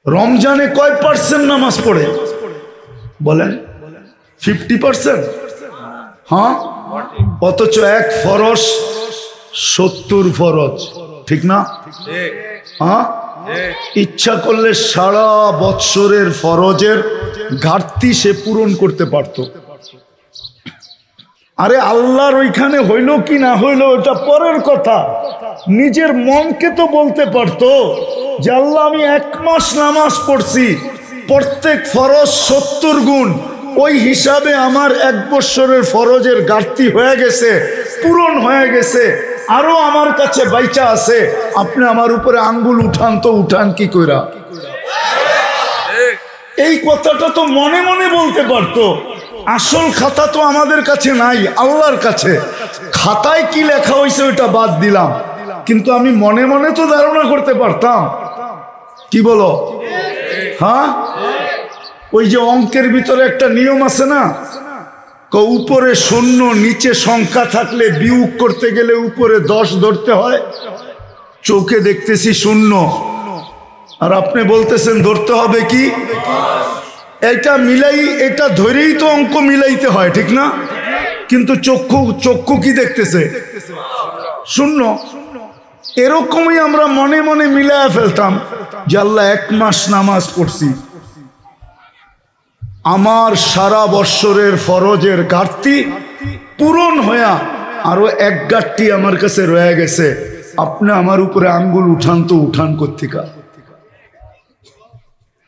রমজানে কয় পার্সেন্ট নামাজ পড়ে বলেন? 50%। হ্যাঁ, অথচ এক ফরজ 70 ফরজ, ঠিক না? হ্যাঁ, ইচ্ছা করলে সারা বৎসরের ফরজের ঘাটতি সে পূরণ করতে পারত। আরে আল্লাহর ওইখানে হইল কি না হইল এটা পরের কথা, নিজের মনকে তো বলতে পারতো যে আল্লাহ আমি 1 মাস নামাজ পড়ছি, প্রত্যেক ফরজ 70 গুণ, ওই হিসাবে আমার 1 বৎসরের ফরজের ঘাটতি হয়ে গেছে, পূরণ হয়ে গেছে, আরো আমার কাছে বাইচা আছে, আপনি আমার উপরে আঙ্গুল উঠান তো উঠান কি কইরা। এই কথাটা তো মনে মনে বলতে পারতো। আসল খাতা তো আমাদের কাছে নাই, আল্লাহর কাছে। খাতায় কি লেখা হয়েছে ওইটা বাদ দিলাম, কিন্তু আমি মনে মনে তো ধারণা করতে পারতাম। কি বলো? হ্যাঁ, ওই যে অঙ্কের ভিতরে একটা নিয়ম আছে না, উপরে 0 নিচে সংখ্যা থাকলে বিয়োগ করতে গেলে উপরে 10 ধরতে হয়। চোখে দেখতেছি 0, আর আপনি বলতেছেন ধরতে হবে কি? এটা মিলাই, এটা ধরেই তো অঙ্ক মিলাইতে হয়, ঠিক না? কিন্তু চক্ষু কি দেখতেছে? 0। এরকমই আমরা মনে মনে মিলাইয়া ফেলতাম যে আল্লাহ 1 মাস নামাজ পড়ছি, আমার সারা বৎসরের ফরজের ঘাটতি পূরণ হইয়া আরো 1 ঘাটতি আমার কাছে রয়ে গেছে, আপনি আমার উপরে আঙ্গুল উঠান তো উঠান কোত্থেকা।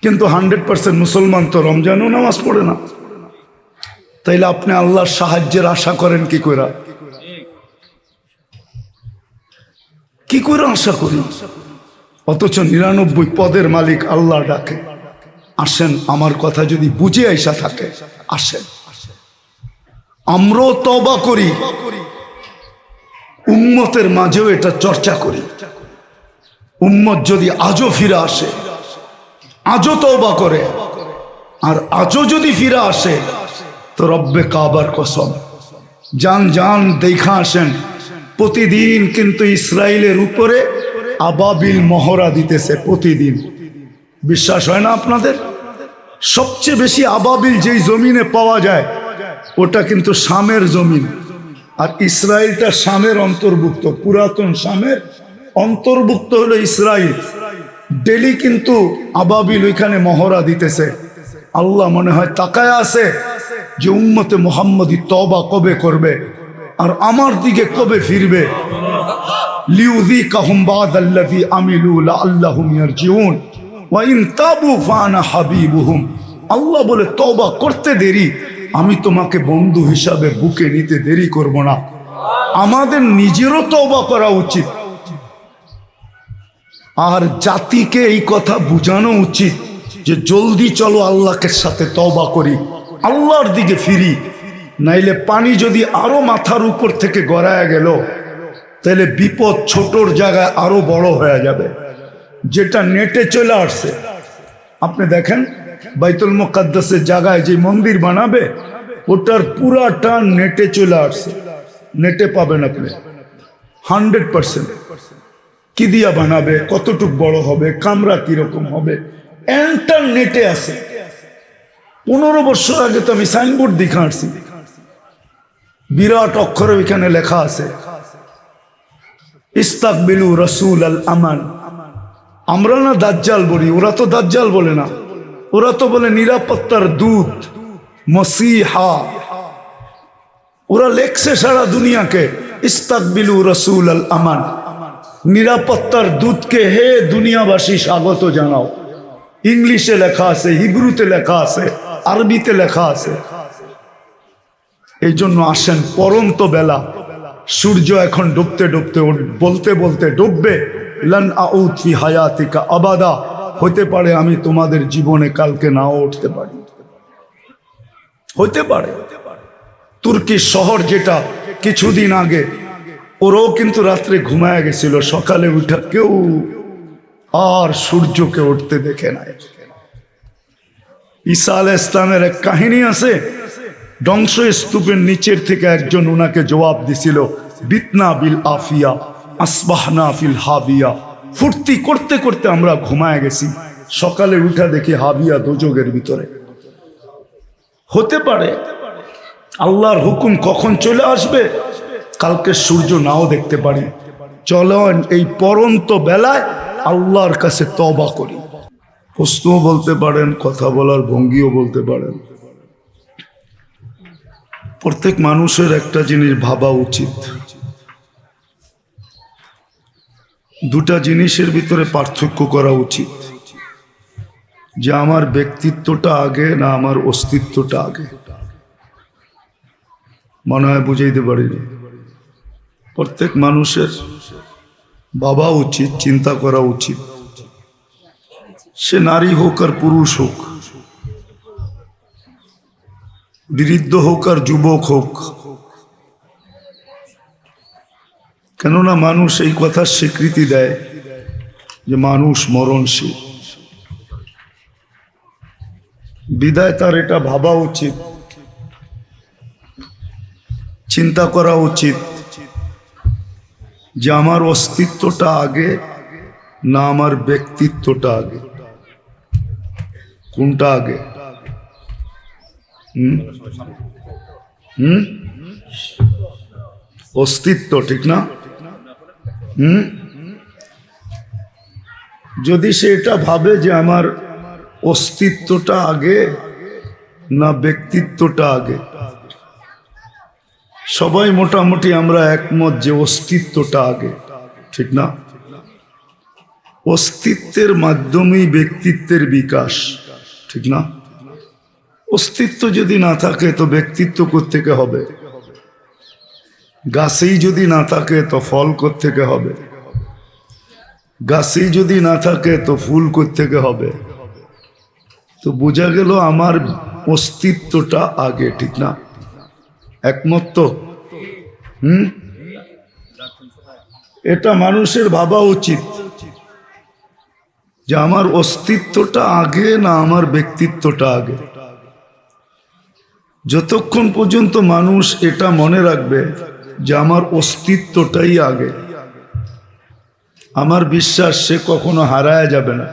কিন্তু 100% মুসলমান তো রমজানও নামাজ পড়ে না, তাইলে আপনি আল্লাহর সাহায্যের আশা করেন কি করে? কি করে আশা করি? অথচ 99 পদের মালিক আল্লাহ ডাকে, আসেন আমার কথা যদি বুঝে আইসা থাকে আসেন, আমরাও তওবা করি, উম্মতের মাঝেও এটা চর্চা করি। উম্মত যদি আজও ফিরে আসে, আজও তওবা করে, আর আজও যদি ফিরে আসে তো রব্বে কাবার কসম জান দেখা আসেন। প্রতিদিন কিন্তু ইসরায়েলের উপরে আবাবিল মহড়া দিতেছে প্রতিদিন। বিশ্বাস হয় না আপনাদের? সবচেয়ে বেশি আবাবিল যেই জমিনে পাওয়া যায় ওটা কিন্তু শামের জমিন, আর ইসরায়েলটা শামের অন্তর্ভুক্ত, পুরাতন শামের অন্তর্ভুক্ত হলো ইসরায়েল। ডেলি কিন্তু আবাবিল ওইখানে মহড়া দিতেছে। আল্লাহ মনে হয় তাকায় আছে যে উম্মতে মুহাম্মদী তওবা কবে করবে আর আমার দিকে কবে ফিরবে। লিউযীকাহুম বা'দাল্লাযী আমিলু লাআল্লাহুম ইয়ারজিউন ওয়া ইন তাবু ফানা হাবিবুহুম। আল্লাহ বলে তওবা করতে দেরি, আমি তোমাকে বন্ধু হিসাবে বুকে নিতে দেরি করব না। আমাদের নিজেরও তওবা করা উচিত, আর জাতিকে এই কথা বুঝানো উচিত যে জলদি চলো আল্লাহকে সাথে তওবা করি, আল্লাহর দিকে ফিরি। নাইলে পানি যদি আরো মাথার উপর থেকে গড়ায় গেল তাহলে বিপদ ছোটর জায়গায় আরো বড় হয়ে যাবে। যেটা নেটে চলে আসছে, আপনি দেখেন বাইতুল মুকাদ্দাসের জায়গায় যে মন্দির বানাবে ওটার পুরাটা নেটে চলে আসছে। নেটে পাবেন আপনি 100%। কি দিয়া বানাবে, কতটুক বড় হবে, কামরা কিরকম হবে, ইন্টারনেটে আছে। 15 বছর আগে তো আমি সাইনবোর্ড দেখে আসছি, বিরাট অক্ষরে ওইখানে লেখা আছে ইস্তাকবিলু রাসূল আল আমান। আমরা না দাজ্জাল বলি, ওরা তো দাজ্জাল বলে না, ওরা তো বলে নিরাপত্তার দূত মসিহা। ওরা লেখছে সারা দুনিয়াকে ইস্তাকবিলু রাসূল আল আমান, নিরাপত্তার দূতকে হে দুনিয়াবাসী স্বাগত জানাও। ইংলিশে লেখা আছে, হিব্রুতে লেখা আছে, আরবিতে লেখা আছে। এই জন্য আসেন, পরন্ত বেলা, সূর্য এখন ডুবতে ডুবতে বলতে বলতে ডুববে। লান আউদ ফি হায়াতিকা আবাদা, হতে পারে আমি তোমাদের জীবনে কালকে নাও উঠতে পারি, হতে পারে। তুর্কি শহর যেটা কিছুদিন আগে, ওরাও কিন্তু রাত্রে ঘুমায় গেছিল, সকালে উঠা কেউ আর সূর্যকে উঠতে দেখে নাই। ঈসা আলাইহিস ইসলামের এক কাহিনী আছে, ধ্বংস স্তূপের নিচের থেকে একজন ওনাকে জবাব দিছিল বিতনা বিল আফিয়া আসবাহনা ফিল হাবিয়া। ফুর্তি করতে করতে আমরা ঘুমায় গেছি, সকালে উঠা দেখি হাবিয়া দোজখের ভিতরে। হতে পারে আল্লাহর হুকুম কখন চলে আসবে কালকে সূর্য নাও দেখতে পারি। চলেন এই পরন্ত বেলায় আল্লাহর কাছে তওবা করি। প্রশ্নও বলতে পারেন, কথা বলার ভঙ্গিও বলতে পারেন। প্রত্যেক মানুষের একটা জিনিস ভাবা উচিত, দুটা জিনিসের ভিতরে পার্থক্য করা উচিত, যে আমার ব্যক্তিত্বটা আগে না আমার অস্তিত্বটা আগে। মনে হয় বুঝাইতে পারিনি। প্রত্যেক মানুষের ভাবা উচিত, চিন্তা করা উচিত, সে নারী হোক আর পুরুষ হোক, বৃদ্ধ হোক আর যুবক হোক, কেননা মানুষ এই কথার স্বীকৃতি দেয় যে মানুষ মরণশীল। বিদায় তার এটা ভাবা উচিত, চিন্তা করা উচিত যে আমার অস্তিত্বটা আগে না আমার ব্যক্তিত্বটা আগে, কোনটা আগে? অস্তিত্ব, ঠিক না? যদি সে এটা ভাবে যে আমার অস্তিত্বটা আগে না ব্যক্তিত্বটা আগে, সবাই মোটামুটি আমরা একমত যে অস্তিত্বটা আগে, ঠিক না? অস্তিত্বের মাধ্যমেই ব্যক্তিত্বের বিকাশ, ঠিক না? অস্তিত্ব যদি না থাকে তো ব্যক্তিত্ব কোত্থেকে হবে? গাছেই যদি না থাকে তো ফল কোত্থেকে হবে? গাছেই যদি না থাকে তো ফুল কোত্থেকে হবে? তো বোঝা গেল আমার অস্তিত্বটা আগে, ঠিক না? একমত তো? এটা মানুষের ভাবা উচিত যে আমার অস্তিত্বটা আগে না আমার ব্যক্তিত্বটা আগে। যতক্ষণ পর্যন্ত মানুষ এটা মনে রাখবে যে আমার অস্তিত্বটাই আগে, আমার বিশ্বাস সে কখনো হারায়া যাবে না।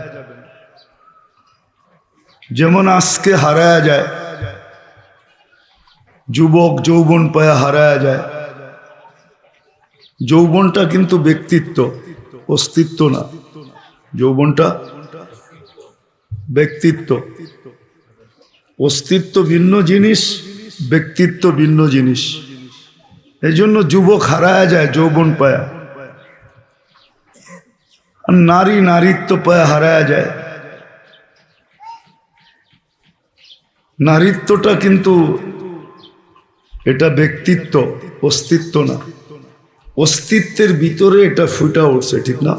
যেমন আজকে হারায়া যায়, যুবক যৌবন পায়া হারায়া যায়। যৌবনটা কিন্তু ব্যক্তিত্ব, অস্তিত্ব না। যৌবনটা ব্যক্তিত্ব, অস্তিত্ব ভিন্ন জিনিস, ব্যক্তিত্ব ভিন্ন জিনিস। এই জন্য যুবক হারায়া যায় যৌবন পায়া, আর নারী নারীত্ব পায়া হারায়া যায়। নারীত্বটা কিন্তু এটা ব্যক্তিত্ব, অস্তিত্ব না। অস্তিত্বের ভিতরে এটা ফুটা উঠছে, ঠিক না?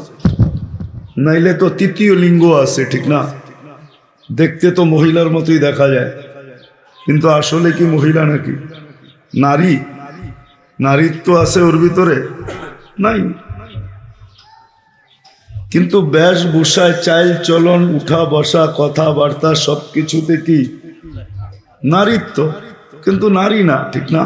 নাইলে তো তৃতীয় লিঙ্গ আছে, ঠিক না? দেখতে তো মহিলার মতোই দেখা যায়, কিন্তু আসলে কি মহিলা নাকি নারী? নারীত্ব আছে ওর ভিতরে? নাই। কিন্তু বেশভূষায়, চাল চলন, উঠা বসা, কথাবার্তা সবকিছুতে কি নারীত্ব, কিন্তু নারী না, ঠিক না?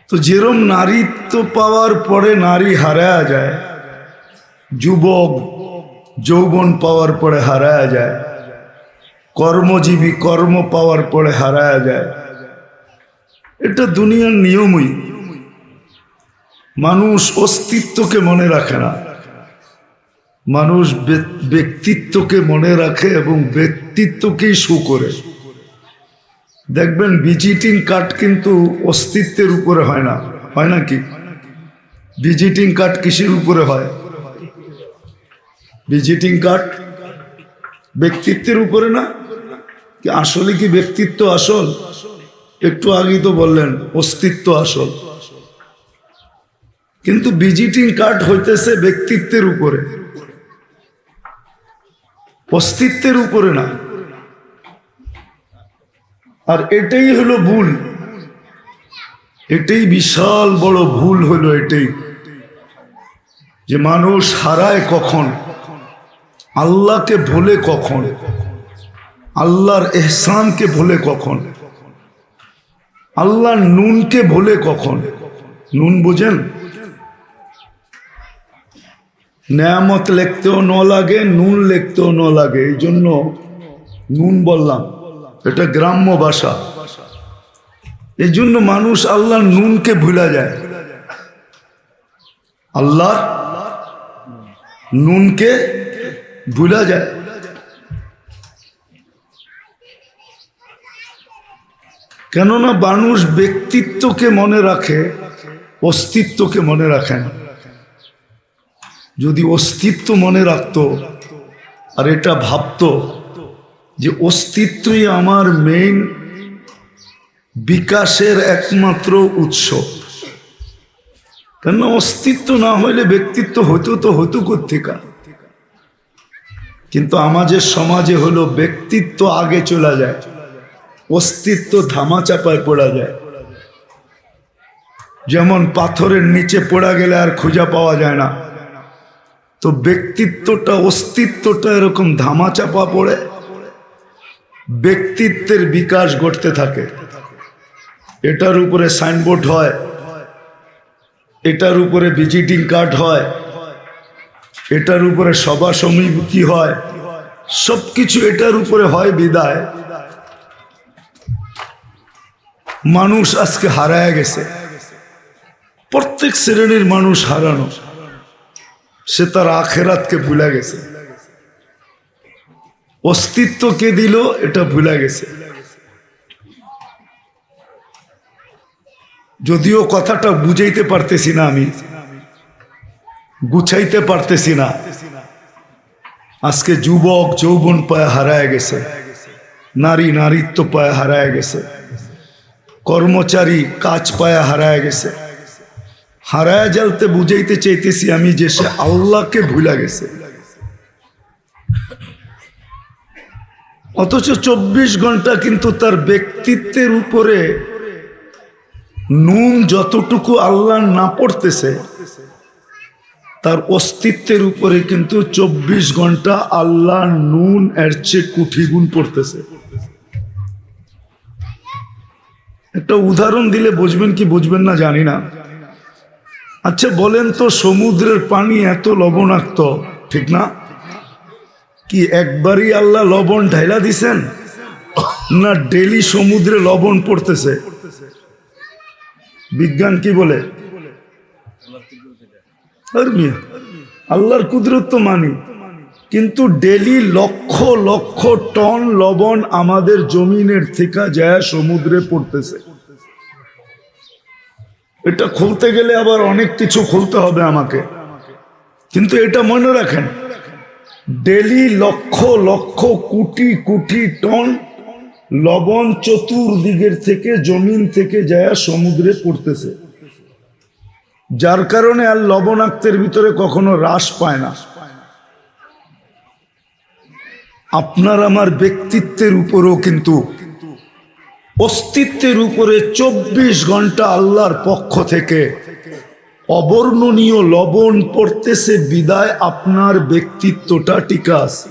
তো যেরম নারীত্ব পাওয়ার পরে নারী হারায়া যায়, যুবক যৌবন পাওয়ার পরে হারায়া যায়, কর্মজীবী কর্ম পাওয়ার পরে হারায়া যায়। এটা দুনিয়ার নিয়মই। মানুষ অস্তিত্বকে মনে রাখে না, মানুষ ব্যক্তিত্বকে মনে রাখে এবং ব্যক্তিত্বকেই শো করে। দেখবেন ভিজিটিং কার্ড কিন্তু অস্তিত্বের উপরে হয় না, হয় নাকি? ভিজিটিং কার্ড কিসের উপরে হয়? ভিজিটিং কার্ড ব্যক্তিত্বের উপরে না? কি আসলে কি ব্যক্তিত্ব আসল? একটু আগেই তো বললেন অস্তিত্ব আসল, কিন্তু ভিজিটিং কার্ড হইতেছে ব্যক্তিত্বের উপরে, অস্তিত্বের উপরে না। আর এটাই হলো ভুল, এটাই বিশাল বড় ভুল হলো এটাই, যে মানুষ হারায় কখন, আল্লাহকে ভুলে কখন, আল্লাহর এহসানকে ভুলে কখন, আল্লাহর নুনকে ভুলে কখন। নুন বুঝেন? নেয়ামত লিখতেও ন লাগে, নুন লিখতেও ন লাগে, এই জন্য নুন বললাম, এটা গ্রাম্য ভাষা। এই জন্য মানুষ আল্লাহর নুনকে ভুলা যায়, আল্লাহ নুনকে ভুলা যায়। কেননা মানুষ ব্যক্তিত্বকে মনে রাখে, অস্তিত্বকে মনে রাখে না। যদি অস্তিত্ব মনে রাখতো আর এটা ভাবতো যে অস্তিত্বই আমার মেইন বিকাশের একমাত্র উৎস, কেন অস্তিত্ব না হইলে ব্যক্তিত্ব হতো কোত্থেকা। কিন্তু আমাদের সমাজে হলো ব্যক্তিত্ব আগে চলে যায়, অস্তিত্ব ধামাচাপায় পড়া যায়। যেমন পাথরের নিচে পড়া গেলে আর খুঁজে পাওয়া যায় না, তো ব্যক্তিত্বটা অস্তিত্বটা এরকম ধামাচাপা পড়ে ব্যক্তিত্বের বিকাশ ঘটতে থাকে। এটার উপরে সাইনবোর্ড হয়, এটার উপরে ভিজিটিং কার্ড হয়, এটার উপরে সভা সমিতি হয়, সবকিছু এটার উপরে হয়। বিদায় মানুষ আজকে হারায় গেছে, প্রত্যেক শ্রেণীর মানুষ হারানো, সে তার আখেরাতকে ভুলে গেছে। অস্তিত্ব কে দিল এটা ভুলে গেছে। যদিও কথাটা বুঝাইতে পারতেছি না, আমি গুছাইতে পারতেছি না। আজকে যুবক যৌবন পায়ে হারায় গেছে, নারী নারীত্ব পায়ে হারায় গেছে, কর্মচারী কাজ পায়ে হারায় গেছে। হারায় জ্বালতে বুঝাইতে চাইতেছি আমি যে সে আল্লাহকে ভুলে গেছে। অথচ 24 ঘন্টা কিন্তু তার ব্যক্তিত্বের উপরে নুন যতটুকু আল্লাহ না পড়তেছে, তার অস্তিত্বের উপরে কিন্তু 24 ঘন্টা আল্লাহ নুন এর চেয়ে কোটি গুণ পড়তেছে। একটা উদাহরণ দিলে বুঝবেন কি বুঝবেন না জানি না। আচ্ছা বলেন তো, সমুদ্রের পানি এত লবণাক্ত, ঠিক না? কি একবারই আল্লাহ লবণ ঢাইলা দিছেন, না ডেলি সমুদ্রে লবণ পড়তেছে? বিজ্ঞান কি বলে? আল্লাহর কুদরত তো মানি, কিন্তু ডেলি লক্ষ লক্ষ টন লবণ আমাদের জমিনের থেকে যায় সমুদ্রে পড়তেছে। এটা খুলতে গেলে আবার অনেক কিছু খুলতে হবে আমাকে, কিন্তু এটা মনে রাখেন, ডেলি লক্ষ লক্ষ কোটি কোটি টন লবণ চতুর্দিকের থেকে জমিন থেকে যায় সমুদ্রে পড়তেছে, যার কারণে আর লবণাক্তের ভিতরে কখনো হ্রাস পায় না। আপনার আমার ব্যক্তিত্বের উপরেও কিন্তু অস্তিত্বের উপরে 24 ঘন্টা আল্লাহর পক্ষ থেকে অবর্ণনীয় লবণ পড়তেছে, বিদায় আপনার ব্যক্তিত্বটা টিকা আছে।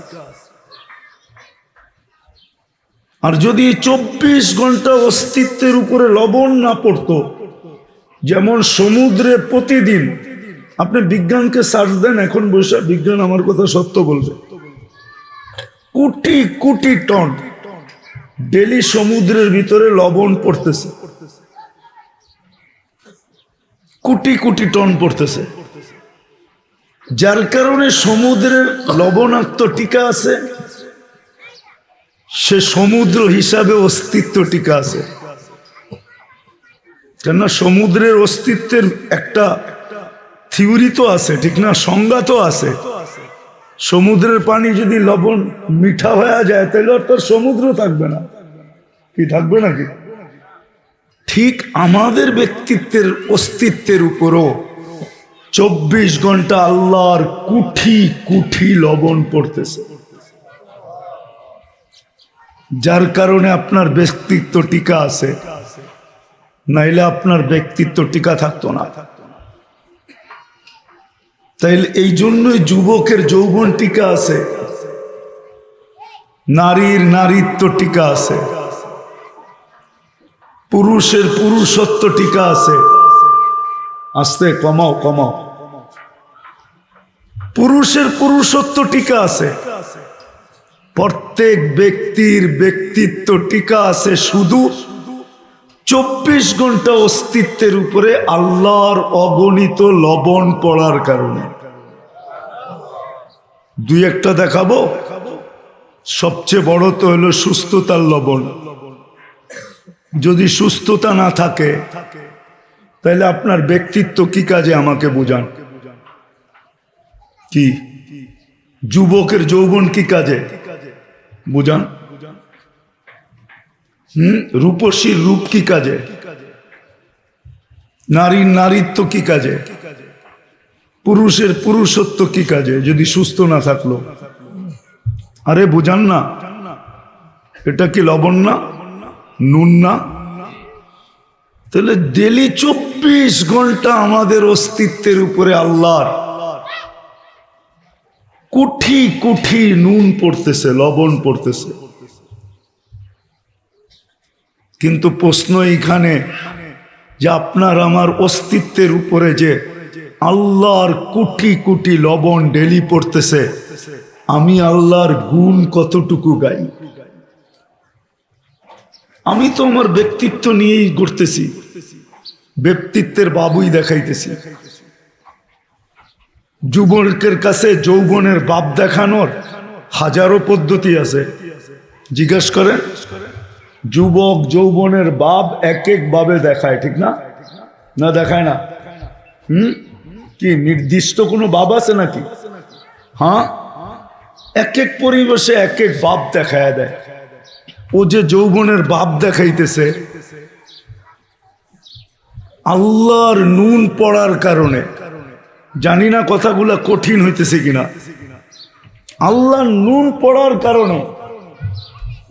আর যদি 24 ঘন্টা অস্তিত্বের উপরে লবণ না পড়তো, যেমন সমুদ্রে প্রতিদিন, আপনি বিজ্ঞানকে সার্চ দেন এখন বসে, বিজ্ঞান আমার কথা সত্য বলবে, কোটি কোটি টন ডেলি সমুদ্রের ভিতরে লবণ পড়তেছে, কোটি কোটি টন পড়তেছে, যার কারণে সমুদ্রের লবণাক্ত টিকা আছে, সে সমুদ্র হিসাবে অস্তিত্ব টিকা আছে। কেননা সমুদ্রের অস্তিত্বের একটা থিওরি তো আছে, ঠিক না? সংজ্ঞা তো আছে। সমুদ্রের পানি যদি লবণ মিঠা হয়ে যায় তাহলে আর তার সমুদ্র থাকবে না, কি থাকবে নাকি? ঠিক আমাদের ব্যক্তিত্বের অস্তিত্বের উপরও 24 ঘন্টা আল্লাহর কোটি কোটি লবণ পড়তেছে, যার কারণে আপনার ব্যক্তিত্ব টিকা আছে, নাইলে আপনার ব্যক্তিত্ব টিকা থাকতো না। তাইলে এই জন্যই যুবকের যৌবন টিকা আছে, নারীর নারীত্ব টিকা আছে, পুরুষের পুরুষত্ব টিকা আছে। আস্তে কমাও কমাও, পুরুষের পুরুষত্ব টিকা আছে, প্রত্যেক ব্যক্তির ব্যক্তিত্ব টিকা আছে শুধু 24 ঘন্টা অস্তিত্বের উপরে আল্লাহর অগণিত লবণ পড়ার কারণে। দুই একটা দেখাবো। সবচেয়ে বড় তো হলো সুস্থতার লবণ। যদি সুস্থতা না থাকে তাহলে আপনার ব্যক্তিত্ব কি কাজে আমাকে বুঝান। কি যুবকের যৌবন কি কাজে বুঝান। রূপসীর রূপ কি কাজে, নারীর নারীত্ব কি কাজে, পুরুষের পুরুষত্ব কি কাজে যদি সুস্থ না থাকলো। আরে বুঝান না, এটা কি লবণ না, নুন না? তাহলে ডেলি 24 ঘন্টা আমাদের অস্তিত্বের উপরে আল্লাহর কোটি কোটি নুন পড়তেছে, লবণ পড়তেছে। কিন্তু প্রশ্ন এইখানে যে আপনার আমার অস্তিত্বের উপরে যে আল্লাহর কোটি কোটি লবণ ডেলি পড়তেছে, আমি আল্লাহর গুণ কতটুকু গাই? আমি তো আমার ব্যক্তিত্ব নিয়েই করতেছি, ব্যক্তিত্বের বাবুই দেখাইতেছি। যুবকের কাছে যৌবনের বাপ দেখানোর হাজারো পদ্ধতি আছে, জিজ্ঞেস করেন। যুবক যৌবনের বাপ এক এক ভাবে দেখায়, ঠিক না? না দেখায় না? কি নির্দিষ্ট কোনো বাপ আছে নাকি? হ্যাঁ, এক এক পরিবেশে এক এক বাপ দেখায় দেয়। ও যে যৌবনের বাপ দেখাইতেছে, আল্লাহর নুন পড়ার কারণে। জানি না কথাগুলা কঠিন হইতেছে কিনা। আল্লাহর নুন পড়ার কারণে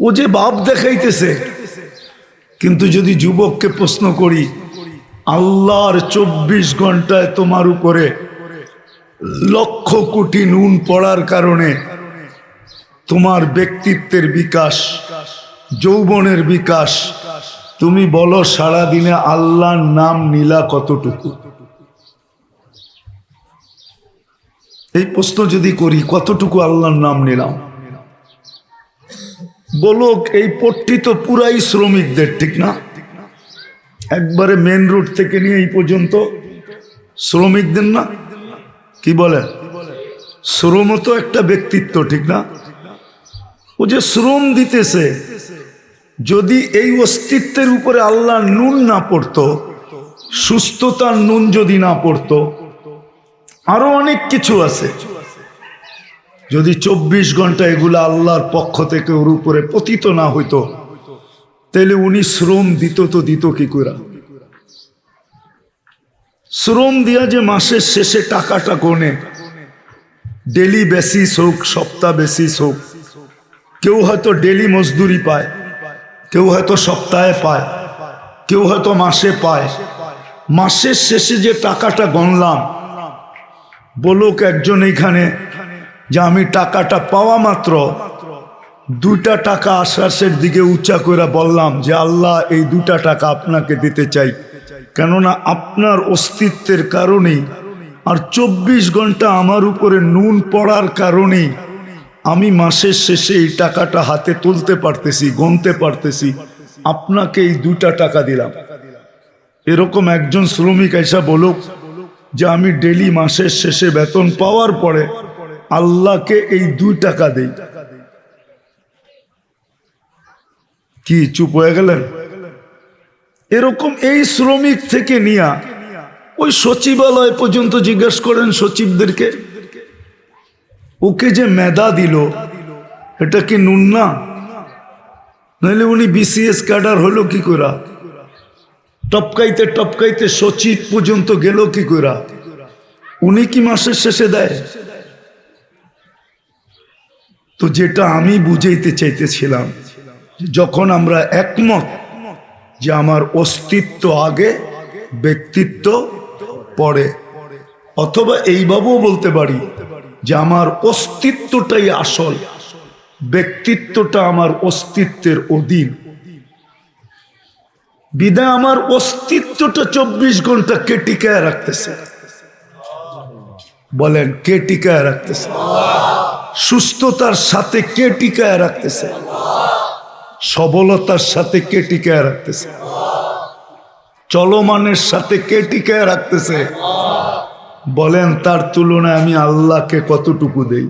ও যে বাপ দেখাইতেছে। কিন্তু যদি যুবককে প্রশ্ন করি, আল্লাহর 24 ঘন্টায় তোমার উপরে লক্ষ কোটি নুন পড়ার কারণে তোমার ব্যক্তিত্বের বিকাশ, যৌবনের বিকাশ, তুমি বলো সারাদিনে আল্লাহর নাম নিলা কতটুকু? এই প্রশ্ন যদি করি, কতটুকু আল্লাহর নাম নিলাম? বলো, এই পট্টি তো পুরাই শ্রমিকদের, ঠিক না? একবারে মেন রোড থেকে নিয়ে এই পর্যন্ত শ্রমিকদের না? কি বলে? শ্রম তো একটা ব্যক্তিত্ব, ঠিক না? ও যে শ্রম দিতেছে, যদি এই অস্তিত্বের উপরে আল্লাহর নুন না পড়তো, সুস্থতার নুন যদি না পড়তো, আরো অনেক কিছু আছে, যদি 24 ঘন্টা এগুলা আল্লাহর পক্ষ থেকে ওর উপরে পতিত না হইতো, তাহলে উনি শ্রম দিত তো দিত কি করে? শ্রম দিয়া যে মাসের শেষে টাকাটা গনে, ডেলি বেসিস হোক, সপ্তাহ বেসিস হোক, কেউ হয়তো ডেলি মজদুরি পায়, কেউ হয়তো সপ্তাহে পায়, কেউ হয়তো মাসে পায়। মাসের শেষে যে টাকাটা গণলাম, বলুক একজন এইখানে যে আমি টাকাটা পাওয়া মাত্র 2টা টাকা আশ্বাসের দিকে উঁচা করে বললাম যে আল্লাহ এই 2টা টাকা আপনাকে দিতে চাই, কেননা আপনার অস্তিত্বের কারণেই আর 24 ঘন্টা আমার উপরে নুন পড়ার কারণেই আমি মাসের শেষে এই টাকাটা হাতে তুলতে পারতেছি, গণতে পারতেছি, আপনাকে এই 2টা টাকা দিলাম। এরকম একজন শ্রমিক এসে বলুক যে আমি ডেলি মাসের শেষে বেতন পাওয়ার পরে আল্লাহকে এই 2 টাকা দেই। কি চুপ হয়ে গেলেন? এরকম এই শ্রমিক থেকে নিয়া ওই সচিবালয় পর্যন্ত জিজ্ঞেস করেন সচিবদেরকে, ওকে যে মেধা দিল এটা কি নুন না? নাহলে উনি বিসিএস ক্যাডার হলো কি করে? টপকাইতে টপকাইতে সচিব পর্যন্ত গেল কি করে? উনি কি মাসের শেষে দেয়? তো যেটা আমি বুঝাইতে চাইতেছিলাম, যখন আমরা একমত যে আমার অস্তিত্ব আগে, ব্যক্তিত্ব পরে, অথবা এইভাবেও বলতে পারি যে আমার অস্তিত্বটাই আসল, ব্যক্তিত্বটা আমার অস্তিত্বের অধীন, বিদায় আমার অস্তিত্বটা 24 ঘন্টা কে টিকায় রাখতেছে? বলেন কে টিকায় রাখতেছে? সুস্থতার সাথে কে টিকায় রাখতেছে? সবলতার সাথে কে টিকায় রাখতেছে? চলমানের সাথে কে টিকায় রাখতেছে? বলেন তার তুলনায় আমি আল্লাহকে কতটুকু দেই?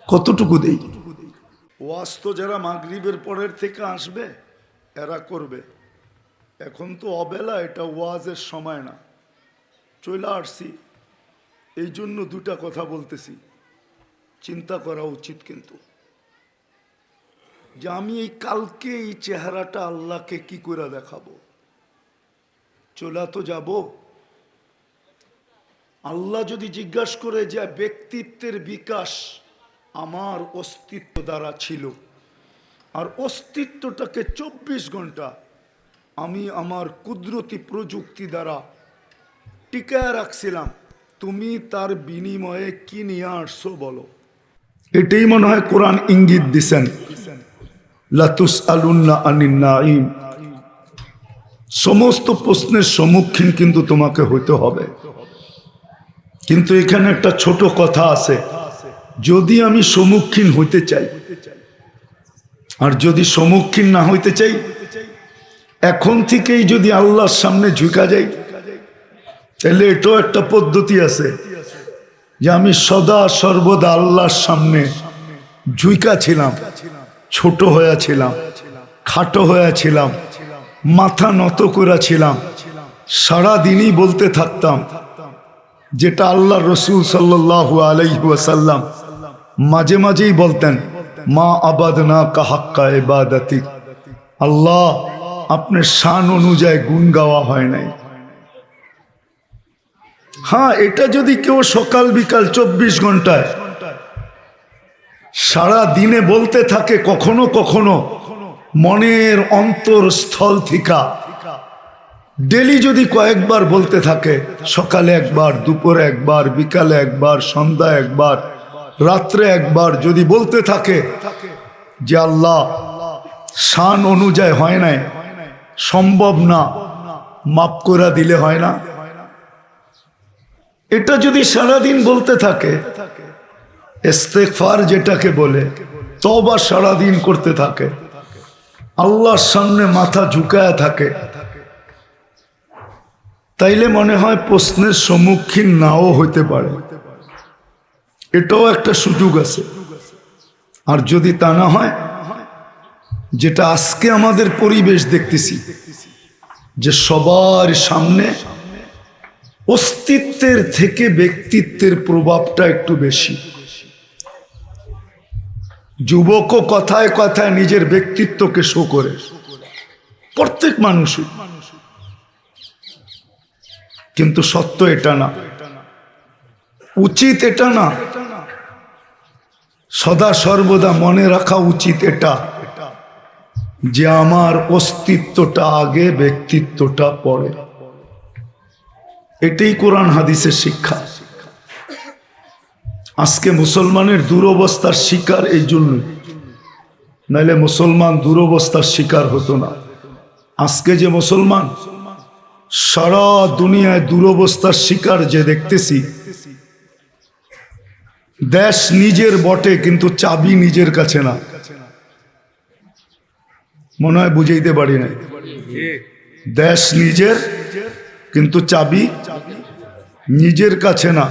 কতটুকু দেই? ওয়াজ তো যারা মাগরিবের পরের থেকে আসবে এরা করবে। এখন তো অবেলা, এটা ওয়াজের সময় না। চলে আসছি এই জন্য দুটা কথা বলতেছি, চিন্তা করা উচিত। কিন্তু যে আমি এই কালকে এই চেহারাটা আল্লাহকে কি করে দেখাবো? চলা তো যাব। আল্লাহ যদি জিজ্ঞাসা করে যে ব্যক্তিত্বের বিকাশ আমার অস্তিত্ব দ্বারা ছিল, আর অস্তিত্বটাকে 24 ঘন্টা আমি আমার কুদরতি প্রযুক্তি দ্বারা টিকায় রাখছিলাম, তুমি তার বিনিময়ে কি নিয়ে আসছো বলো? এটাই মনে হয় কোরআন ইঙ্গিত দিছেন, লাতুসআলুন্না আনিন নাঈম। সমস্ত প্রশ্নের সম্মুখীন কিন্তু তোমাকে হইতে হবে। কিন্তু এখানে একটা ছোট কথা আছে, যদি আমি সম্মুখীন হইতে চাই আর যদি সম্মুখীন না হইতে চাই, এখন থেকেই যদি আল্লাহর সামনে ঝুঁকা যাই, তাহলে এটাও একটা পদ্ধতি আছে যে আমি সদা সর্বদা আল্লাহর সামনে ঝুঁকা ছিলাম, ছোট হয়েছিলাম, খাটো হয়েছিলাম, মাথা নত করেছিলাম, সারাদিনই বলতে থাকতাম যেটা আল্লাহ রসুল সাল্লাল্লাহু আলাইহি ওয়াসাল্লাম মাঝে মাঝেই বলতেন, মা আবাদনা কা হাক্কা ইবাদাতিক। আল্লাহ আপনার শান অনুযায়ী গুণ গাওয়া হয় নাই। হ্যাঁ, এটা যদি কেউ সকাল বিকাল 24 ঘন্টায় সারা দিনে বলতে থাকে, কখনো কখনো মনের অন্তরস্থল থেকে ডেলি যদি কয়েকবার বলতে থাকে, সকালে একবার, দুপুরে একবার, বিকালে একবার, সন্ধ্যা একবার, রাত্রে একবার যদি বলতে থাকে যে আল্লাহ শান অনুযায়ী হয় নাই, সম্ভব না, মাফ করে দিলে হয় না, এটা যদি সারাদিন বলতে থাকে, ইস্তেগফার যেটাকে বলে, তওবা সারাদিন করতে থাকে, আল্লাহর সামনে মাথা ঝুঁকায় থাকে, তাইলে মনে হয় প্রশ্নের সম্মুখীন নাও হইতে পারে। এটাও একটা সুযোগ আছে। আর যদি তা না হয়, যেটা আজকে আমাদের পরিবেশ দেখতেছি, যে সবার সামনে অস্তিত্বের থেকে ব্যক্তিত্বের প্রভাবটা একটু বেশি। যুবকও কথায় কথায় নিজের ব্যক্তিত্বকে শো করে, প্রত্যেক মানুষই। কিন্তু সত্য এটা না, উচিত এটা না, সদা সর্বদা মনে রাখা উচিত এটা যে আমার অস্তিত্বটা আগে, ব্যক্তিত্বটা পরে। এটাই কোরআন হাদিসের শিক্ষা। আজকে মুসলমানের দুরবস্থার শিকার এই জন্য, নাইলে মুসলমান দুরবস্থার শিকার হতো না। আজকে যে মুসলমান সারা দুনিয়ায় দুরবস্থার শিকার যে দেখতেছি, দেশ নিজের বটে কিন্তু চাবি নিজের কাছে না। মনে হয় বুঝাইতে পারি না। দেশ নিজের কিন্তু চাবি নিজের কাছে না।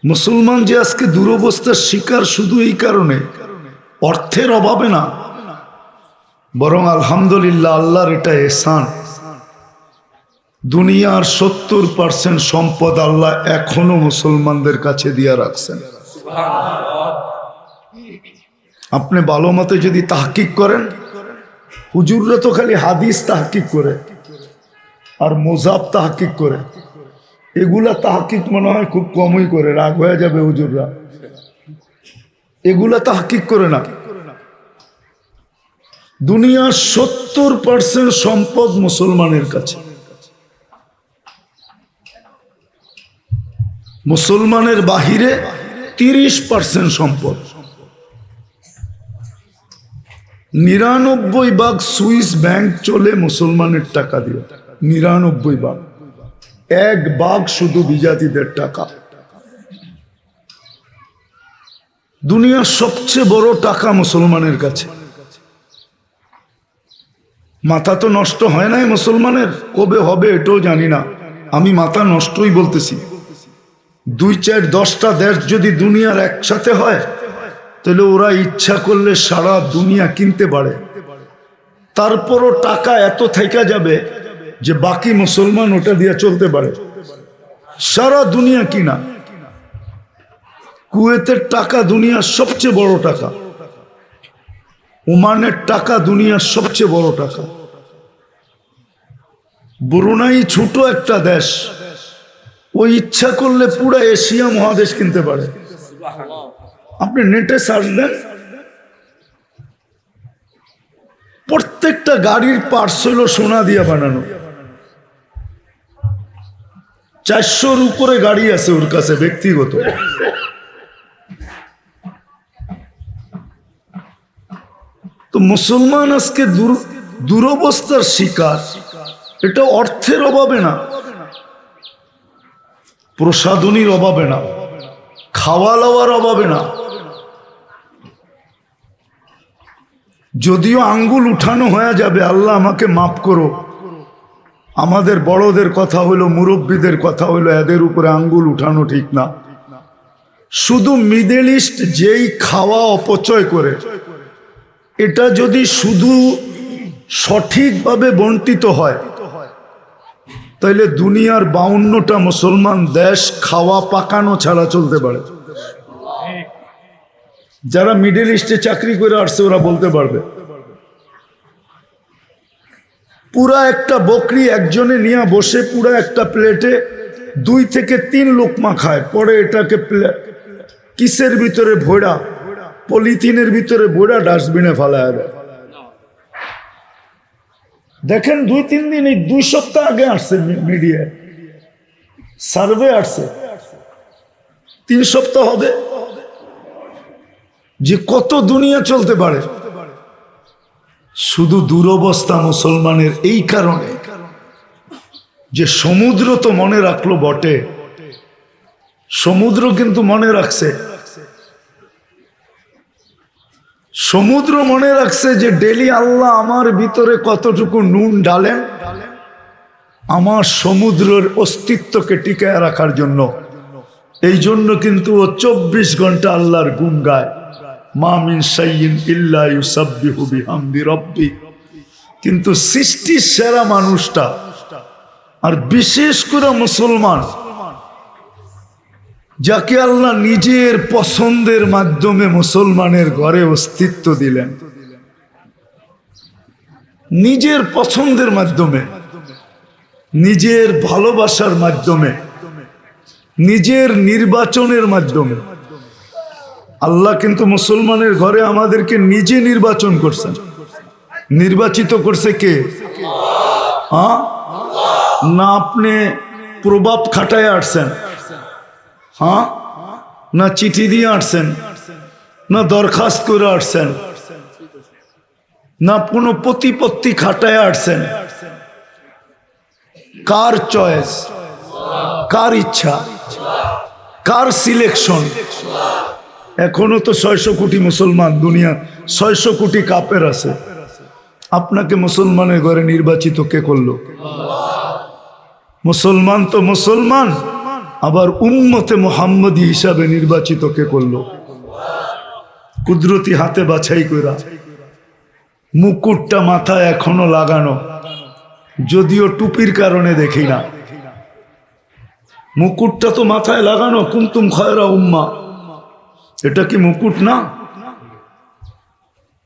মুসলমান যে আজকে দুরবস্থার শিকার শুধু এই কারণে, অর্থের অভাবে না, বরং আলহামদুলিল্লাহ আল্লাহর এটা এহসান, দুনিয়ার 70% সম্পদ আল্লাহ এখনো মুসলমানদের কাছে দিয়া রাখছেন। আপনি ভালো মতে যদি তাহকিক করেন, হুজুররা তো খালি হাদিস তাহকিক করে আর মোজাব তাহকিক করে, এগুলা তাহকিক মনে হয় খুব কমই করে, রাগ হয়ে যাবে হুজুররা, এগুলা তাহকিক করে না। দুনিয়ার 70% সম্পদ মুসলমানের কাছে। মুসলমানের বাহিরে 30% সম্পদ। 99 ভাগ সুইস ব্যাংক চলে মুসলমানের টাকা দিয়ে, 99 ভাগ। এক ভাগ শুধু বিজাতিদের টাকা। দুনিয়ার সবচেয়ে বড় টাকা মুসলমানের কাছে। মাথা তো নষ্ট হয় নাই মুসলমানের, কবে হবে এটাও জানি না, আমি মাথা নষ্টই বলতেছি। 2, 4, 10টা দেশ যদি দুনিয়ার একসাথে হয় তাহলে ওরা ইচ্ছা করলে সারা দুনিয়া কিনতে পারে। তারপরও টাকা এত থেকে যাবে যে বাকি মুসলমান ওটা দিয়ে চলতে পারে। সারা দুনিয়া কিনা। কুয়েতের টাকা দুনিয়ার সবচেয়ে বড় টাকা, ওমানের টাকা দুনিয়ার সবচেয়ে বড় টাকা। ব্রুনাই ছোট একটা দেশ, ও ইচ্ছা করলে পুরো এশিয়া মহাদেশ কিনতে পারে। আপনি নেটে সার্চ দেন, প্রত্যেকটা গাড়ির পার্টস হলো সোনা দিয়ে বানানো। 400-র উপরে গাড়ি আছে ওর কাছে ব্যক্তিগত। তো মুসলমান আজকে দুরবস্থার শিকার। এটা অর্থের অভাবে না, প্রসাধনীর অভাবে না, খাওয়া দাওয়ার অভাবে না। যদিও আঙ্গুল উঠানো হয়ে যাবে, আল্লাহ আমাকে মাফ করো, আমাদের বড়দের কথা হইলো, মুরব্বীদের কথা হইলো, এদের উপরে আঙ্গুল উঠানো ঠিক না। শুধু মিডল ইস্ট যেই খাওয়া অপচয় করে, এটা যদি শুধু সঠিকভাবে বন্টিত হয় তাহলে দুনিয়ার 52টা মুসলমান দেশ খাওয়া পাকানো ছাড়া চলতে পারে। যারা মিডল ইস্টে চাকরি করে আসছে ওরা বলতে পারবে। পুরা একটা বকরি একজনে নিয়ে বসে পুরা একটা প্লেটে 2 থেকে 3 লোকমা খায়, পরে এটাকে কিসের ভিতরে ভোড়া, পলিথিনের ভিতরে ভোড়া ডাস্টবিনে ফেলায় দেয়। দেখেন 2-3 দিন, এই 2 সপ্তাহ আগে আসছে মিডিয়ায় সার্ভে আসছে, 3 সপ্তাহ হবে, যে কত দুনিয়া চলতে পারে। শুধু দুরবস্থা মুসলমানের এই কারণে যে সমুদ্র তো মনে রাখলো বটে, সমুদ্র কিন্তু মনে রাখছে, সমুদ্র মনে রাখছে যে ডেলি আল্লাহ আমার ভিতরে কতটুকু নুন ঢালেন আমার সমুদ্রের অস্তিত্বকে টিকায় রাখার জন্য। এই জন্য কিন্তু ও 24 ঘন্টা আল্লাহর গুণ গায়। মা মিন শাইইন ইল্লা ইউসাব্বিহু বিহামদি রাব্বি। কিন্তু সৃষ্টির সেরা মানুষটা, আর বিশেষ করে মুসলমান, যাকে আল্লাহ নিজের পছন্দের মাধ্যমে মুসলমানের ঘরে অস্তিত্ব দিলেন, নিজের পছন্দের মাধ্যমে, নিজের ভালোবাসার মাধ্যমে, নিজের নির্বাচনের মাধ্যমে। আল্লাহ কিন্তু মুসলমানের ঘরে আমাদেরকে নিজে নির্বাচন করছেন। নির্বাচিত করছে কে? না আপনি প্রভাব খাটায় আসছেন, না চিঠি দিয়ে আসছেন, না দরখাস্ত করে আসছেন, না কোনো প্রতিপত্তি খাটায় আসছেন। কার চয়েস, কার ইচ্ছা, কার সিলেকশন? এখনো তো 600 কোটি মুসলমান, দুনিয়া 600 কোটি কাফের আছে। আপনাকে মুসলমানের ঘরে নির্বাচিত কে করলো? মুসলমান তো মুসলমান, আবার উম্মতে মুহাম্মদী হিসাবে নির্বাচিত কে করলো? কুদরতি হাতে বাছাই করা। মুকুটটা মাথায় এখনো লাগানো, যদিও টুপির কারণে দেখি না। মুকুটটা তো মাথায় লাগানো, কুনতুম খায়রা উম্মা, এটা কি মুকুট না?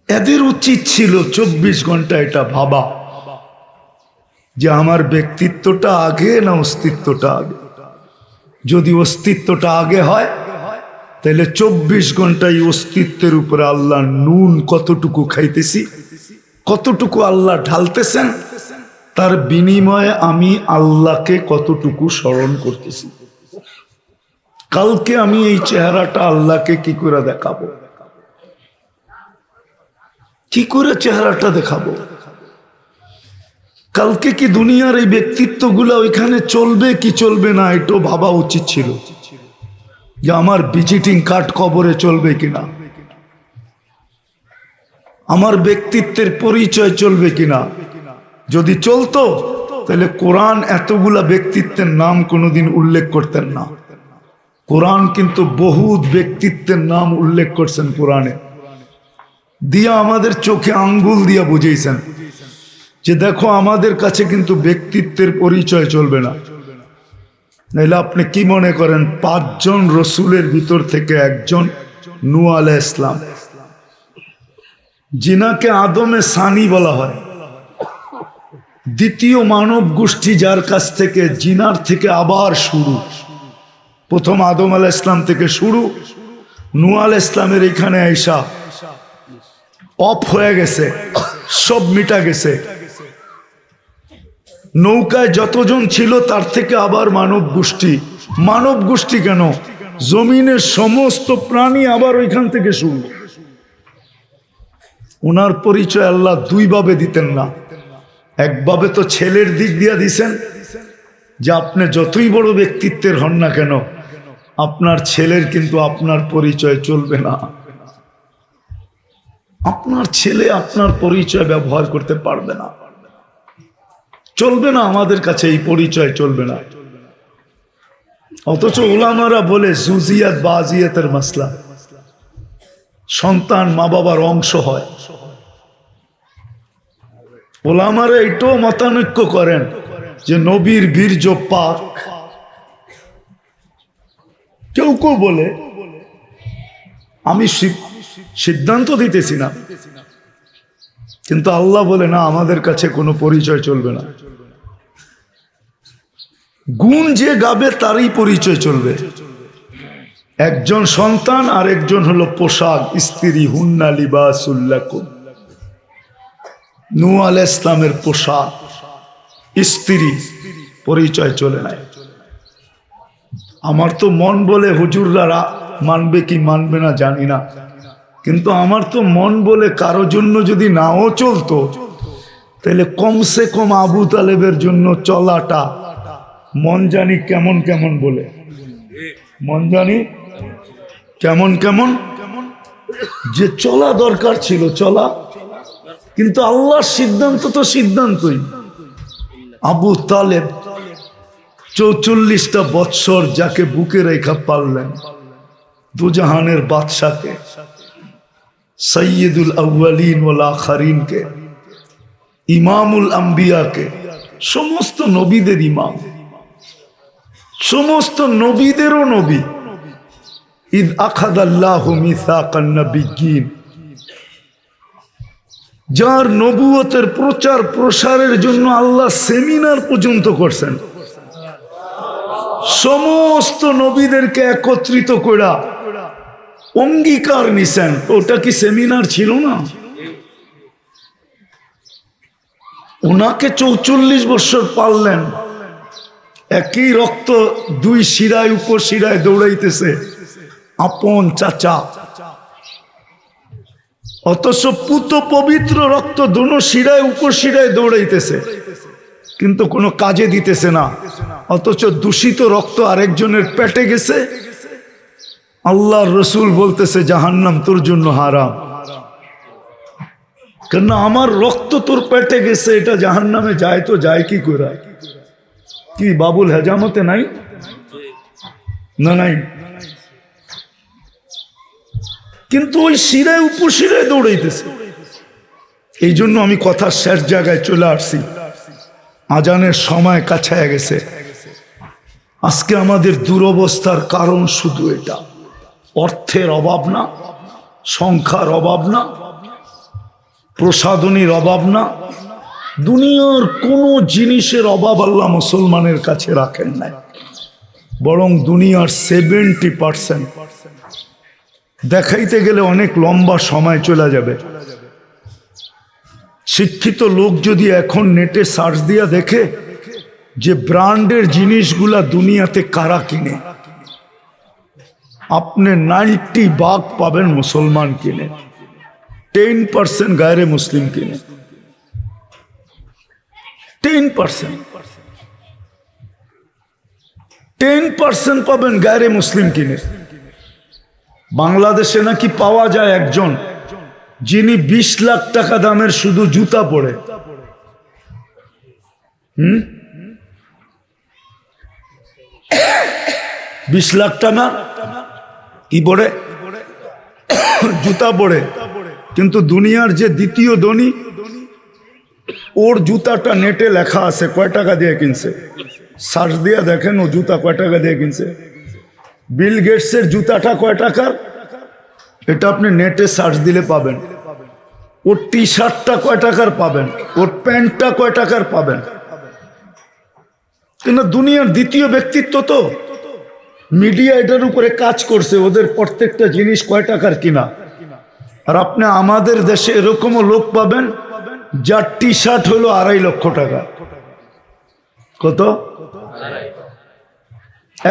এদের উচিত ছিল 24 ঘন্টা এটা ভাবা যে আমার ব্যক্তিত্বটা আগে না অস্তিত্বটা আগে। যদি অস্তিত্বটা আগে হয় তাহলে 24 ঘন্টায় অস্তিত্বের উপরে আল্লাহ নুন কতটুকু খাইতেছি, কতটুকু আল্লাহ ঢালতেছেন, তার বিনিময়ে আমি আল্লাহকে কতটুকু স্মরণ করতেছি। কালকে আমি এই চেহারাটা আল্লাহকে কি করে দেখাবো? কি করে চেহারাটা দেখাবো? কালকে কি দুনিয়ার এই ব্যক্তিত্বগুলো ওইখানে চলবে কি চলবে না, এটাও ভাবা উচিত ছিল যে আমার ভিজিটিং কার্ড কবরে চলবে কিনা, আমার ব্যক্তিত্বের পরিচয় চলবে কিনা। যদি চলতো তাহলে কোরআন এতগুলা ব্যক্তিত্বের নাম কোনোদিন উল্লেখ করতেন না। কোরআন কিন্তু বহুত ব্যক্তিত্বের নাম উল্লেখ করছেন কোরআনে, দিয়া আমাদের চোখে আঙ্গুল দিয়া বুঝিয়েছেন যে দেখো আমাদের কাছে কিন্তু ব্যক্তিত্বের পরিচয় চলবে না। নাহলে আপনি কি মনে করেন 5 জন রসুলের ভিতর থেকে একজন নূহ আলাইহিস সালাম, যিনাকে আদমে সানি বলা হয়, দ্বিতীয় মানব গোষ্ঠী যার কাছ থেকে জিনার থেকে আবার শুরু, প্রথম আদম আলাইহিস সালাম থেকে শুরু, নূহ আলাইহিস সালামের এখানে আইসা অফ হয়ে গেছে, সব মিটা গেছে। নৌকায় যতজন ছিল তার থেকে আবার মানব গোষ্ঠী কেন, জমিনের সমস্ত প্রাণী আবার ওইখান থেকে শুরু। ওনার পরিচয় আল্লাহ দুইভাবে দিতেন না, একভাবে তো ছেলের দিক দিয়া দিছেন যে আপনি যতই বড় ব্যক্তিত্বের হন না কেন আপনার ছেলের কিন্তু আপনার পরিচয় চলবে না। আপনার ছেলে আপনার পরিচয় ব্যবহার করতে পারবে না, চলবে না, আমাদের কাছে এই পরিচয় চলবে না। অথচ উলামারা বলে জুজিয়াত বাজিয়াতের মাসলা, সন্তান মা বাবার অংশ হয়। উলামারা এটাও মতানৈক্য করেন যে নবীর বীর্য পাক, কেউ কেউ বলে, আমি সিদ্ধান্ত দিতেছি না, কিন্তু আল্লাহ বলে না আমাদের কাছে কোনো পরিচয় চলবে না। গুণ যে গাবে তারই পরিচয় চলবে। একজন সন্তান আর একজন হলো পোশাক, স্ত্রী, হুন্না লিবাসুল লাকুম। নূহ আলাইহিস সালামের পোশাক, স্ত্রী, পরিচয় চলে নাই। আমার তো মন বলে হুজুররা মানবে কি মানবে না জানি না, কিন্তু আমার তো মন বলে কারো জন্য যদি নাও চলতো তাহলে কমসে কম আবু তালেবের জন্য চলাটা মন জানি কেমন কেমন বলে, মন জানি কেমন কেমন যে চলা দরকার ছিল চলা, কিন্তু আল্লাহর সিদ্ধান্ত তো সিদ্ধান্তই। আবু তালেব 44টা বৎসর যাকে বুকে রেখা পারলেন, দুজাহানের বাদশাকে, সৈয়দুল আউয়ালিন ওয়াল আখিরিনকে, ইমামুল আম্বিয়াকে, সমস্ত নবীদের ইমাম, সমস্ত নবীদেরও নবী। ইদ আখাযাল্লাহু মিসাকান নাবিয়্যিন, যার নবুয়তের প্রচার প্রসারের জন্য আল্লাহ সেমিনার পর্যন্ত করছেন, সমস্ত নবীদেরকে একত্রিত করা অঙ্গীকার নিছেন। ওটা কি সেমিনার ছিল না? ওনাকে 44 বছর পাললেন, একই রক্ত দুই শিরায় উপর শিরায় দৌড়াইতেছে, আপন চাচা, অথচ পুত পবিত্র রক্ত দোনো শিরায় উপর শিরায় দৌড়াইতেছে, কিন্তু কোনো কাজে দিতেছে না। অথচ দূষিত রক্ত আরেকজনের পেটে গেছে, আল্লাহর রসুল বলতেছে জাহান্নাম তোর জন্য হারাম, কেন আমার রক্ত তোর পেটে গেছে, এটা জাহান্নামে যায় তো যায় কি করে? কি বাবুল হেজামতে নাই? না নাই, কিন্তু ওই শিরায় উপশিরায় দৌড়াইতেছে। এই জন্য আমি কথার শেষ জায়গায় চলে আসছি, আজানের সময় কাছায় গেছে। আজকে আমাদের দুরবস্থার কারণ শুধু এটা, অর্থের অভাব না, সংখ্যার অভাব না, প্রসাধনীর অভাব না, দুনিয়ার কোনো জিনিসের অভাব আল্লাহ মুসলমানের কাছে রাখেন নাই, বরং দুনিয়ার 70% দেখাইতে গেলে অনেক লম্বা সময় চলে যাবে। শিক্ষিত লোক যদি এখন নেটে সার্চ দিয়া দেখে যে ব্র্যান্ডের জিনিসগুলা দুনিয়াতে কারা কিনে, আপনি 90% পাবেন মুসলমান কিনে, 10% গায়রে মুসলিম কিনে। 10% পাবেন গায়রে মুসলিম কিনে। বাংলাদেশে নাকি পাওয়া যায় একজন যিনি 20 লাখ টাকা দামের শুধু জুতা পরে। 20 লাখ টাকা কি পরে? জুতা পরে। কিন্তু দুনিয়ার যে দ্বিতীয় ধনী, ওর জুতাটা নেটে লেখা আছে কয় টাকা দিয়ে কিনছে। সার্চ দিয়ে দেখেন ও জুতা কয় টাকা দিয়ে কিনছে। বিল গেটসের জুতাটা কয় টাকার, এটা আপনি নেটে সার্চ দিলে পাবেন। ওর টি শার্টটা কয় টাকার পাবেন, ওর প্যান্টটা কয় টাকার পাবেন। কিন্তু দুনিয়ার দ্বিতীয় ব্যক্তিত্ব তো মিডিয়া এটার উপরে কাজ করছে, ওদের প্রত্যেকটা জিনিস কয় টাকার কিনা। আর আপনি আমাদের দেশে এরকমও লোক পাবেন যার টি শার্ট হলো 2.5 লক্ষ টাকা। কত?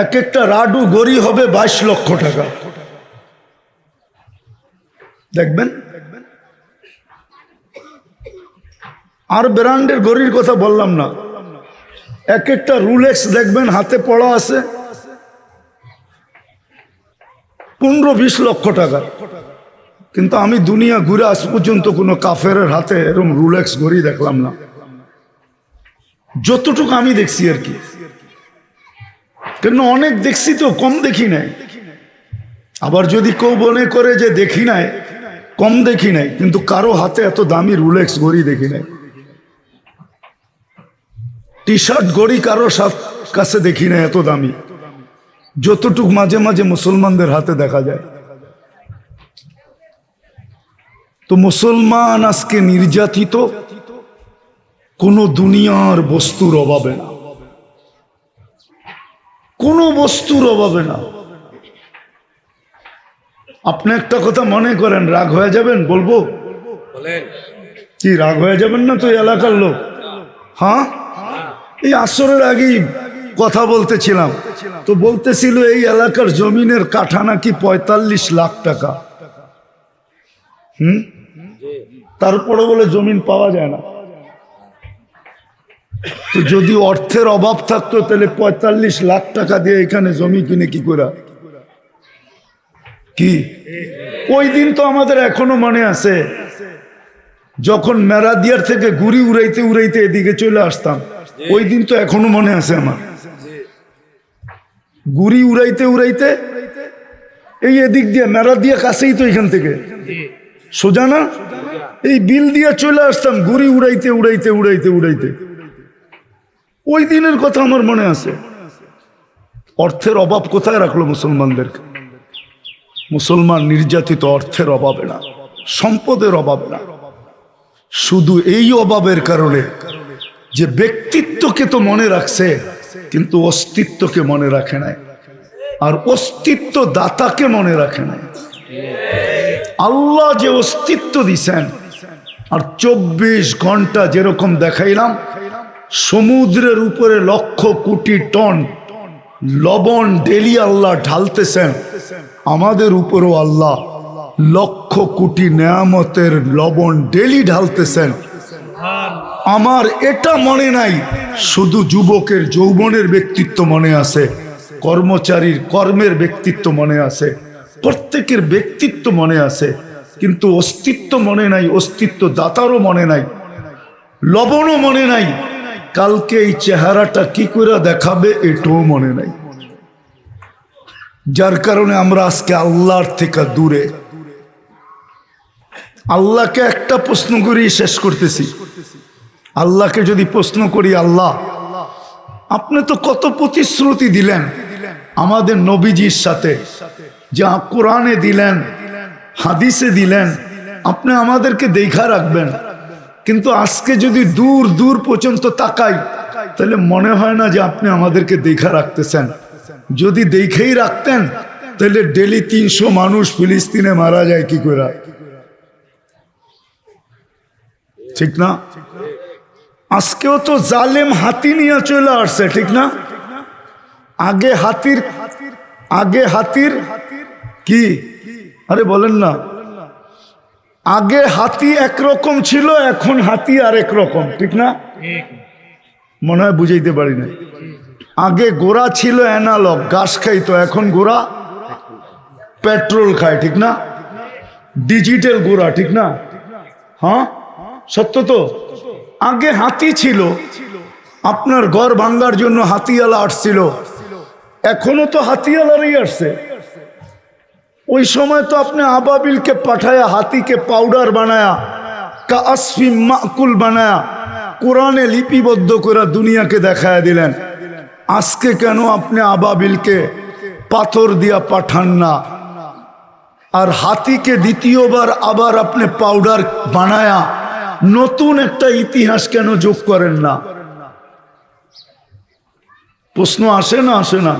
এক একটা রাডু গড়ি হবে 22 লক্ষ টাকা। দেখবেন। আর ব্র্যান্ডের গড়ির কথা বললাম না, এক একটা রুলেক্স দেখবেন হাতে পড়া আছে 15-20 লক্ষ টাকা। কিন্তু আমি দুনিয়া ঘুরে আজ পর্যন্ত কোনো কাফেরের হাতে এরকম রুলেক্স ঘড়ি দেখলাম না, যতটুকু আমি দেখছি আর কি। কেন অনেক দেখছি তো, কম দেখি নাই। আবার যদি কেউ মনে করে যে দেখি নাই, কম দেখি নাই, কিন্তু কারো হাতে এত দামি রুলেক্স ঘড়ি দেখি নাই। টি শার্ট ঘড়ি কারো কাছে দেখি নাই এত দামি, যতটুক মাঝে মাঝে মুসলমানদের হাতে দেখা যায়। তো মুসলমান আজকে নির্যাতিত কোনো দুনিয়ার বস্তুর অভাবে না, কোনো বস্তুর অভাবে না। আপনি একটা কথা মনে করেন, রাগ হয়ে যাবেন, বলবো কি রাগ হয়ে যাবেন না তো এলাকার লোক? হ্যাঁ, এই আসরের আগেই কথা বলতেছিলাম তো বলতেছিল এই এলাকার জমিনের কাঠা নাকি 45 লাখ টাকা। তারপরে বলে জমিন পাওয়া যায় না। তো যদি অর্থের অভাব থাকতো তাহলে 45 লাখ টাকা দিয়ে এখানে জমি কিনে কি করে? কি ওই দিন তো আমাদের এখনো মনে আছে, যখন মেরাদিয়ার থেকে গুড়ি উড়াইতে উড়াইতে এদিকে চলে আসতাম, ওই দিন তো এখনো মনে আছে আমার। গুড়ি উড়াইতে উড়াইতে এই এদিক দিয়ে মেরাদিয়া কাছেই তো, এখান থেকে সোজা না, এই বিল দিয়ে চলে আসতাম গুড়ি উড়াইতে উড়াইতে উড়াইতে উড়াইতে। ওই দিনের কথা আমার মনে আছে। অর্থের অভাব কোথায় রাখলো মুসলমানদেরকে? মুসলমান নির্যাতিত অর্থের অভাবে না, সম্পদের অভাবে না, শুধু এই অভাবের কারণে যে ব্যক্তিত্বকে তো মনে রাখছে কিন্তু অস্তিত্বকে মনে রাখে নাই, আর অস্তিত্ব দাতাকে মনে রাখে নাই। আল্লাহ যে অস্তিত্ব দিছেন, আর 24 ঘন্টা যেরকম দেখাইলাম, সমুদ্রের উপরে লক্ষ কোটি টন লবণ ডেলি আল্লাহ ঢালতেছেন, আমাদের উপরও আল্লাহ লক্ষ কোটি নেয়ামতের লবণ ডেলি ঢালতেছেন। আমার এটা মনে নাই, শুধু যুবকের যৌবনের ব্যক্তিত্ব মনে আছে, কর্মচারীর কর্মের ব্যক্তিত্ব মনে আছে, প্রত্যেকের ব্যক্তিত্ব মনে আছে, কিন্তু অস্তিত্ব মনে নাই, অস্তিত্ব দাতারও মনে নাই, লবণও মনে নাই, কালকে এই চেহারাটা কি করে দেখাবে এটাও মনে নাই। যার কারণে আমরা আজকে আল্লাহর থেকে দূরে। আল্লাহকে একটা প্রশ্ন করি শেষ করতেছি। আল্লাহকে যদি প্রশ্ন করি, আল্লাহ আপনি তো কত প্রতিশ্রুতি দিলেন আমাদের নবীজির সাথে, যা কোরআনে দিলেন, হাদিসে দিলেন, আপনি আমাদেরকে দেখা রাখবেন, কিন্তু আজকে যদি দূর দূর পর্যন্ত তাকাই তাহলে মনে হয় না যে আপনি আমাদেরকে দেখা রাখতেছেন। যদি দেখেই রাখতেন তাহলে ডেলি 300 মানুষ ফিলিস্তিনে মারা যায় কি করে? ঠিক না? আজকেও তো জালেম হাতি নিয়ে চলে আসছে, ঠিক না? আগে হাতির কি, আরে বলেন না, আগে হাতি একরকম ছিল, এখন হাতি আরেক রকম, ঠিক না? মনে হয় বুঝাইতে পারি না। আগে গোড়া ছিল অ্যানালগ, ঘাস খাইতো, এখন গোড়া পেট্রোল খায়, ঠিক না? ডিজিটাল গোড়া, ঠিক না? হ্যাঁ সত্য তো। আগে হাতি ছিল, আপনার ঘর ভাঙ্গার জন্য হাতিয়ালা আসছিল, এখনো তো হাতিয়ালারই আসছে। ওই সময় তো আপনি আবাবিলকে পাঠায়া হাতিকে পাউডার বানায়া কাসফি মাকুল বানায়া কোরআনে লিপিবদ্ধ করে দুনিয়াকে দেখায় দিলেন। আজকে কেন আপনি আবাবিলকে পাথর দিয়া পাঠান না, আর হাতিকে দ্বিতীয়বার আবার আপনি পাউডার বানায়া নতুন একটা ইতিহাস কেন যোগ করেন না? প্রশ্ন আসে না আসে না?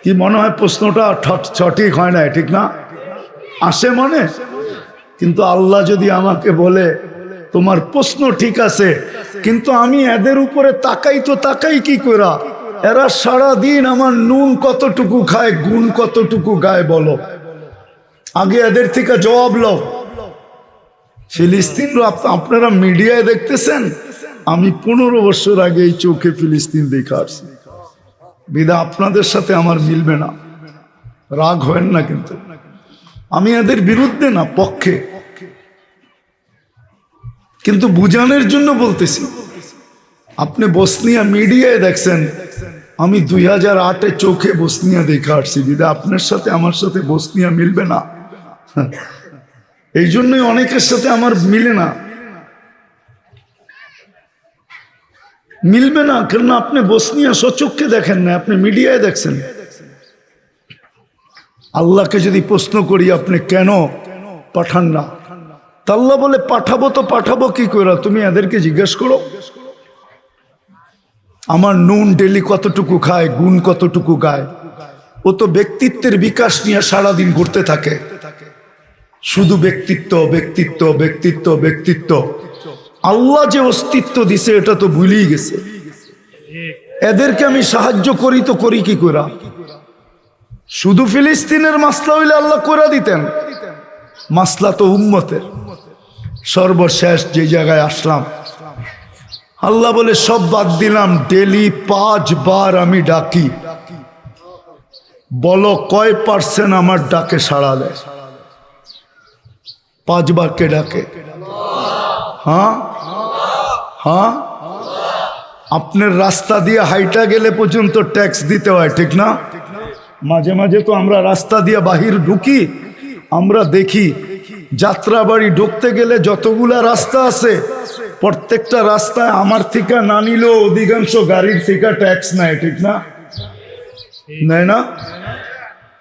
কি মনে হয় প্রশ্নটা সঠিক হয় না, ঠিক না? আসে মনে। কিন্তু আল্লাহ যদি আমাকে বলে তোমার প্রশ্ন ঠিক আছে, কিন্তু আমি এদের উপরে তাকাই কি করা? এরা সারা দিন আমার নুন কতটুকু খায়, গুণ কতটুকু গায় বলো, আগে এদের থেকে জবাব লও। ফিলিস্তিন আপনারা মিডিয়ায় দেখতেছেন, আমি 15 বছর আগে এই চোখে ফিলিস্তিন দেখে আসছি। বিদা আপনাদের সাথে আমার মিলবে না, রাগ হয় না, কিন্তু আমি এদের বিরুদ্ধে না, পক্ষে। কিন্তু বুঝানোর জন্য বলতেছি। আপনি বসনিয়া মিডিয়ায় দেখছেন, আমি 2008-এ চোখে বসনিয়া দেখে আসছি। বিদা আপনার সাথে আমার সাথে বসনিয়া মিলবে না, এই জন্যই অনেকের সাথে আমার মিলে না, মিলবে না। কেন? আপনি বসনিয়া সচক্ষে দেখেন না, আপনি মিডিয়ায় দেখছেন। আল্লাহকে যদি প্রশ্ন করি আপনি কেন পাঠান না, তা আল্লাহ বলে পাঠাবো তো পাঠাবো কি করে, তুমি এদেরকে জিজ্ঞেস করো। আমার নুন ডেলি কতটুকু খায়, গুণ কতটুকু গায়। ও তো ব্যক্তিত্বের বিকাশ নিয়ে সারাদিন ঘুরতে থাকে, শুধু ব্যক্তিত্ব ব্যক্তিত্ব ব্যক্তিত্ব ব্যক্তিত্ব। আল্লাহ যে অস্তিত্ব দিছে এটা তো ভুলেই গেছে। এদেরকে আমি সাহায্য করি তো করি কি করে? শুধু ফিলিস্তিনের মাসলা হইলে আল্লাহ করে দিতেন, মাসলা তো উম্মতের। সর্বশেষ যে জায়গায় আসলাম, আল্লাহ বলে সব বাদ দিলাম, ডেলি 5 বার আমি ডাকি, বলো কয় % আমার ডাকে সাড়া দেয়? 5 বার কে ডাকে? হ্যাঁ হ্যাঁ, আপনার রাস্তা দিয়ে হাইটা গেলে পর্যন্ত ট্যাক্স দিতে হয়, ঠিক না? মাঝে মাঝে তো আমরা রাস্তা দিয়ে বাহির ঢুকি, আমরা দেখি যাত্রাবাড়ি ঢুকতে গেলে যতগুলা রাস্তা আছে, প্রত্যেকটা রাস্তায় আমার থেকে না নিলেও অধিকাংশ গাড়ির থেকে ট্যাক্স নেয়, ঠিক না? নেয় না?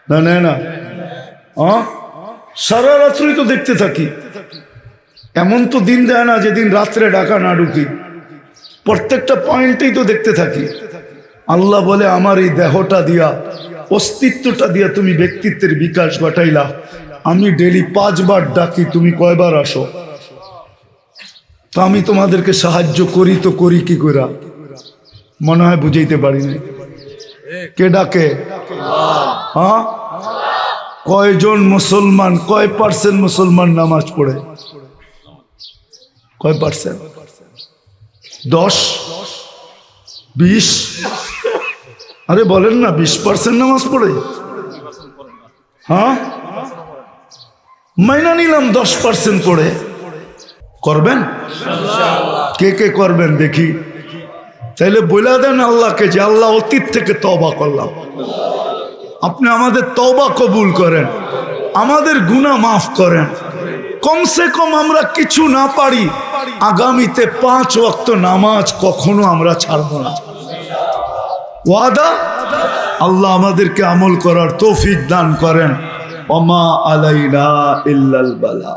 নেয় না? সারা রাত্রি তো দেখতে থাকি, এমন তো দিন দেয় না যেদিন রাত্রে ঢাকা না ঢুকি, প্রত্যেকটা পয়েন্টেই তো দেখতে থাকি। আল্লাহ বলে আমার এই দেহটা দিয়া, অস্তিত্বটা দিয়া তুমি ব্যক্তিত্বের বিকাশ ঘটাইলা, আমি ডেলি 5 বার ডাকি, তুমি কয়বার আসো? তো আমি তোমাদেরকে সাহায্য করি তো করি কি করে? মনে হয় বুঝাইতে পারি না। কে ডাকে? হ্যাঁ, কয়জন মুসলমান, কয় % মুসলমান নামাজ পড়ে? কয় %? 10, 20? আরে বলেন না, 20% নামাজ পড়ে? হ্যাঁ, মাইনা নিলাম 10% পড়ে। করবেন? কে কে করবেন দেখি? তাইলে বলে দেন আল্লাহকে যে আল্লাহ অতীত থেকে তওবা করলাম, আপনি আমাদের তওবা কবুল করেন, আমাদের গুনাহ মাফ করেন। কমসে কম আমরা কিছু না পারি, আগামীতে 5 ওয়াক্ত নামাজ কখনো আমরা ছাড়ব না। ওয়াদা? আল্লাহ আমাদেরকে আমল করার তৌফিক দান করেন। ওমা আলাইনা ইল্লাল বালা।